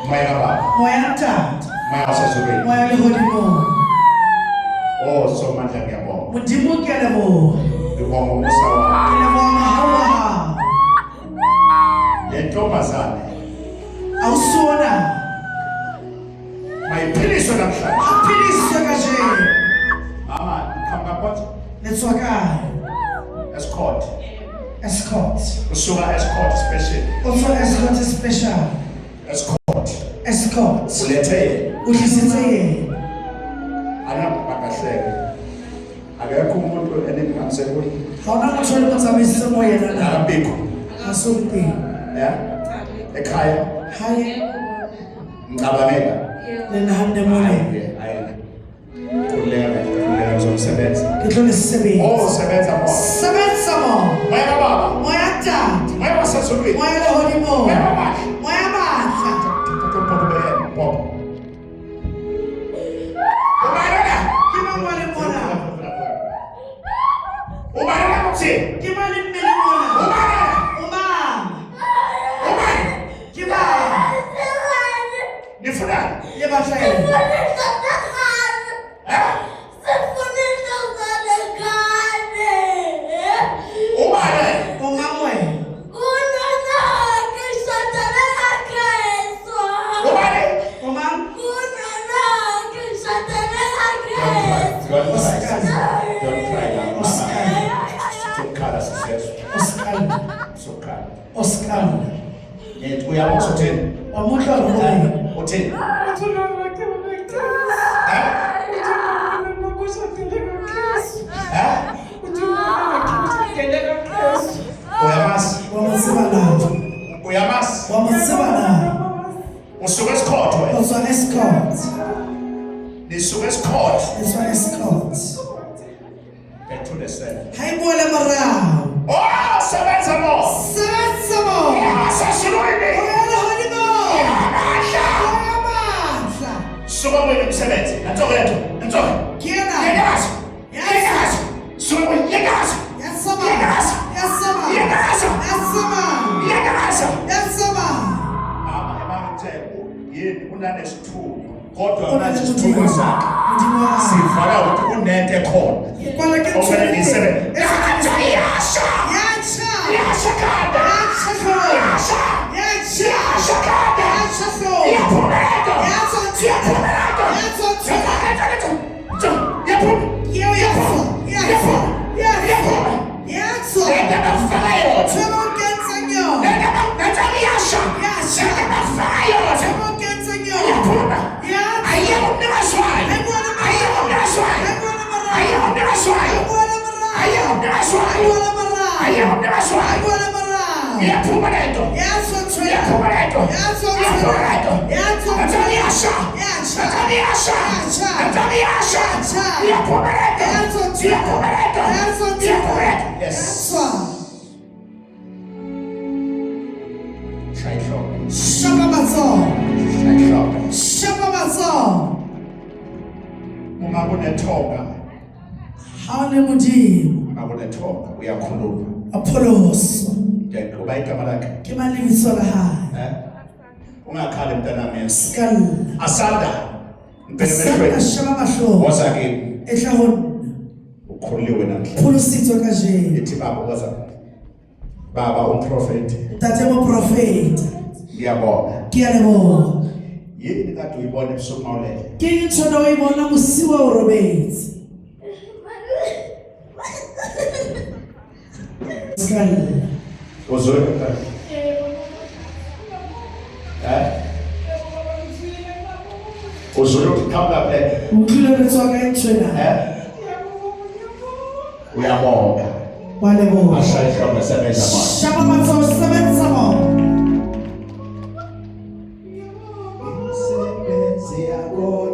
Moya baba. Moya tata. Moya wasezulwini. Moya lehodimo. Oh, somandla ngiyabonga. Modimo ke a leboha. Ngibonga umusa wakho. Ke leboha mahao wa hao. Le ntombazane Awusona. mayiphiliswe namhlanje. Aphiliswe kanje. Mama, khamba kwathi Letswakala. escort. Escort. Usuka escort special. Also escort special. Escort. Escort. Ulethe Udlisitse yena. anabhakahleke. Akekho umuntu eningamse kuye. Hauna motho le motsamaisi mo yena na. Nabiko. Asonte. Yeah. Ekhaya. Hayi. Ngicabangela. Lena hande mole. Ayena. Kulela uzomsebenza. Ke tlo le sebenza. Oh, sebenza mo. Sebenza mo. Moya baba. Moya tata. Moya wasezulwini. Moya lehodimo. Moya baba. Moya mahla. Pop. Ke mangwale mona. Ubalala mthi. Ke mali mmele mona. Umama. Ke ba. Nifuna. Ye batla ena. Ubale. Umamwe. Ubale. Umam. Don't cry now, mama. Sokhala sisezwe. Oscar. Sokhala. Oscar. Uyabona uthini? Wamuhla ngomoya. Uthini? Uyamasi? Uyamasi? Wamasibana. Usuka esikhotho wena. Also escort. Nisuka esikhotho. This one escort. Back to the cell. Hayi bole marao. Oh, sebenza mo. Sebenza mo. Asasulwini. Moya lehodimo. Amandla. Moya mahla. Suka mwini msebenzi. Nantsoko yethu. Nantsoko. Kiena. Yekazo. Yekazo. Suka mwini. Yekazo. Yasama. Yekazo. Yasama. Yekazo. Yasama. Yekazo. Yasama. Mama emangitheko. Yini unanesithuko. Kodwa Unanesithuko. unanesithuko sakhe. Modimo wa. Sifaka ukuthi unente khona. Kwala ke Okumele tswele. nisebenze. Yacha. Yasha. Yacha. Yasha kada. Yacha kho. Yasha. Yacha. Yasha kada. Yacha kho. Yaphumelelo. Yacha. Yaphumelelo. Yacha. Yaphumelelo. Yo yacha. Yacha. Yacha. Yacha. Nenda bafaka yona. Tswela ukenza nyo. Nenda yasha. Yasha. Nenda bafaka yona. Tswela ukenza nyo. Yaphuma. Yacha. Ayewunikazwayo. Ayibona marao. Ayewunikazwayo. Ayibona marao. Ayewunikazwayo. Ayibona marao. Ayewunikazwayo. Ayibona marao. Ayewunikazwayo. Ayibona marao. Yaphuma lento. Yacha tswela. Yaphuma lento. Yacha Yaphuma tswela. lento. Yacha Natali yasha. Yacha. Natali yasha. Yacha. Natali yasha. Yacha. Yaphuma lento. Yacha tswela. Yaphuma lento. Yacha tswela. Yaphuma lento. Yes. Yacha. Try shopping. Shaka matsoho. Try shopping. Shaka matsoho. Uma kunethoka, Ha le modimo. uma kunethoka uyakhuluma. Apoloso. Then uba igama lakhe. Ke malebiso la hae. Ungakhali mntanami Yesu. Skal. Asanda. Sana Mpelele shaka mahlo. woza kimi. Ehlahon. Ukhuliwe namhlanje. Pholositswe kajeno. Ithi baba woza. Baba umprofeti. Tate mo prophet. Ngiyabonga. Ke a leboha. Yini kade uyibona ebusuku mawulele? Ke ntho no e bona mosiwa o robetse. Skal. Uzwe mntana. Uzwe ukhamba black. Utlile betswa ka ntshwena. Uyabonga. Wa leboha. Ashayisho mesebenza manje. Shaka matsoho sebenza mo. Sebenzi yakho